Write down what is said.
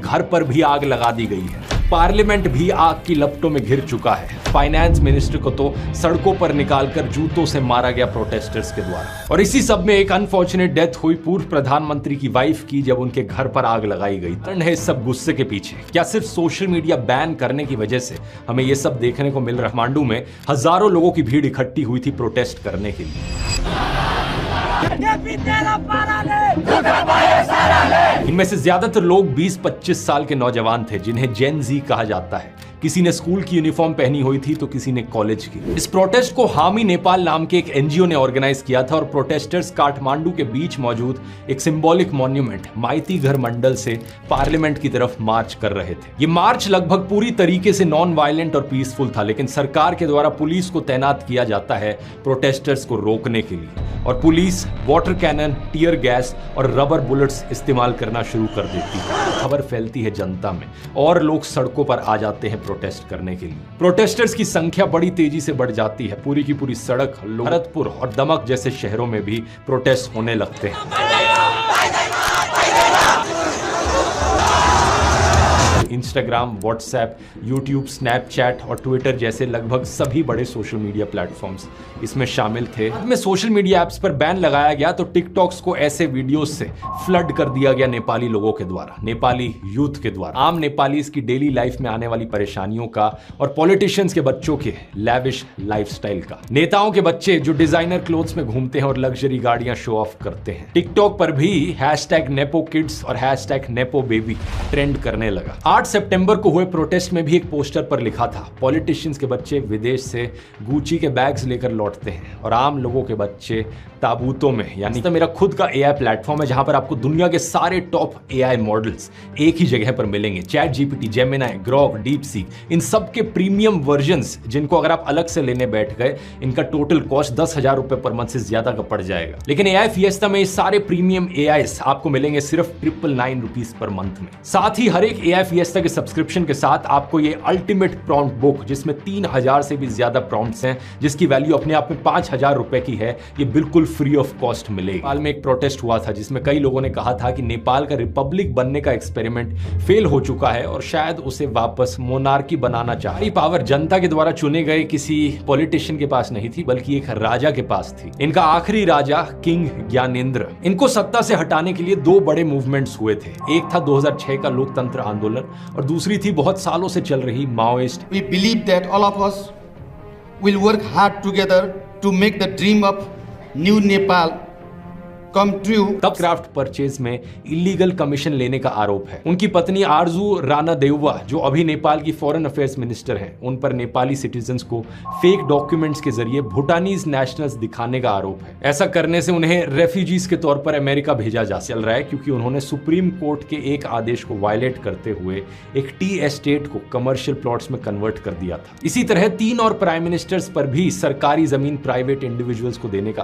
घर पर भी आग लगा दी गई है। पार्लियामेंट भी आग की लपटों में घिर चुका है। फाइनेंस मिनिस्टर को तो सड़कों पर निकालकर जूतों से मारा गया प्रोटेस्टर्स के द्वारा। और इसी सब में एक अनफॉर्चुनेट डेथ हुई पूर्व प्रधानमंत्री की वाइफ की, जब उनके घर पर आग लगाई गई। कारण है इस सब गुस्से के पीछे? क्या सिर्फ सोशल मीडिया बैन करने की वजह से हमें ये सब देखने को मिल रहा? काठमांडू में हजारों लोगों की भीड़ इकट्ठी हुई थी प्रोटेस्ट करने के लिए। इनमें से ज्यादातर लोग 20-25 साल के नौजवान थे, जिन्हें जेन जी कहा जाता है। किसी ने स्कूल की यूनिफॉर्म पहनी हुई थी तो किसी ने कॉलेज की। इस प्रोटेस्ट को हामी नेपाल नाम के एक एनजीओ ने ऑर्गेनाइज किया था और प्रोटेस्टर्स काठमांडू के बीच मौजूद एक सिंबॉलिक मॉन्यूमेंट माइती घर मंडल से पार्लियामेंट की तरफ मार्च कर रहे थे। ये मार्च लगभग पूरी तरीके से नॉन वायलेंट और पीसफुल था, लेकिन सरकार के द्वारा पुलिस को तैनात किया जाता है प्रोटेस्टर्स को रोकने के लिए, और police water cannon, tear gas और रबर बुलेट्स इस्तेमाल करना शुरू कर देती है। खबर फैलती है जनता में और लोग सड़कों पर आ जाते हैं प्रोटेस्ट करने के लिए। प्रोटेस्टर्स की संख्या बड़ी तेजी से बढ़ जाती है। पूरी की पूरी सड़क भरतपुर और दमक जैसे शहरों में भी प्रोटेस्ट होने लगते हैं। इंस्टाग्राम, व्हाट्सएप, यूट्यूब, स्नैपचैट और ट्विटर जैसे लगभग सभी बड़े सोशल मीडिया प्लेटफॉर्म्स इसमें शामिल थे। बाद में सोशल मीडिया ऐप्स पर बैन लगाया गया तो टिकटॉक्स को ऐसे वीडियोस से फ्लड कर दिया गया नेपाली लोगों के द्वारा, नेपाली यूथ के द्वारा। आम नेपालीज की डेली लाइफ में आने वाली परेशानियों का और पॉलिटिशियंस के बच्चों के लैविश लाइफस्टाइल का, नेताओं के बच्चे जो डिजाइनर क्लोथ्स में घूमते हैं और लग्जरी गाड़ियां शो ऑफ करते हैं। टिकटॉक पर भी #NepoKids और #NepoBaby ट्रेंड करने लगा। 8 सितंबर को हुए प्रोटेस्ट में भी एक पोस्टर पर लिखा था, पॉलिटिशियंस के बच्चे विदेश से गुची के बैग्स लेकर लौटते हैं और आम लोगों के बच्चे ताबूतों में। यानी तो मेरा खुद का एआई प्लेटफॉर्म है जहां पर आपको दुनिया के सारे टॉप एआई मॉडल्स एक ही जगह पर मिलेंगे। ChatGPT, जेमिनी, ग्रॉक, डीपसीक, इन सब के प्रीमियम वर्जन्स, जिनको अगर आप अलग से लेने बैठ गए इनका टोटल कॉस्ट 10,000 रुपए पर मंथ से ज्यादा का पड़ जाएगा। लेकिन एआई फिएस्टा में ये सारे प्रीमियम एआईस आपको मिलेंगे सिर्फ 999 रुपीज पर मंथ में। साथ ही हर एक एआई फिएस्टा के सब्सक्रिप्शन के साथ आपको ये अल्टीमेट प्रॉम्प्ट बुक, जिसमें 3000 से भी ज्यादा प्रॉम्प्ट्स हैं, जिसकी वैल्यू अपने आप में 5000 रुपए की है, ये बिल्कुल फ्री ऑफ कॉस्ट मिलेगी। नेपाल में एक प्रोटेस्ट हुआ था जिसमें कई लोगों ने कहा था कि नेपाल का रिपब्लिक बनने का एक्सपेरिमेंट फेल हो चुका है और शायद उसे वापस मोनार्की बनाना चाहिए। पावर जनता के द्वारा चुने गए किसी पॉलिटिशियन के पास नहीं थी, बल्कि एक राजा के पास थी। इनका आखिरी राजा किंग ज्ञानेंद्र। इनको सत्ता से हटाने के लिए 2 बड़े मूवमेंट्स हुए थे। एक था 2006 का लोकतंत्र आंदोलन और दूसरी थी बहुत सालों से चल रही Maoist. We believe that all of us will work hard together to make the dream of New Nepal come true। तब क्राफ्ट परचेज में इलीगल कमीशन लेने का आरोप है। उनकी पत्नी आरजू राणा देउवा, जो अभी नेपाल की फॉरेन अफेयर्स मिनिस्टर हैं, उन पर नेपाली सिटीजन्स को फेक डॉक्यूमेंट्स के जरिए भूटानीज नेशनल्स दिखाने का आरोप है। ऐसा करने से उन्हें रेफ्यूजीज के तौर पर अमेरिका भेजा जा चल रहा है, क्योंकि उन्होंने सुप्रीम कोर्ट के एक आदेश को वायलेट करते हुए एक टी एस्टेट को कमर्शियल प्लॉट्स में कन्वर्ट कर दिया था। इसी तरह 3 और प्राइम मिनिस्टर्स पर भी सरकारी जमीन प्राइवेट इंडिविजुअल्स को देने का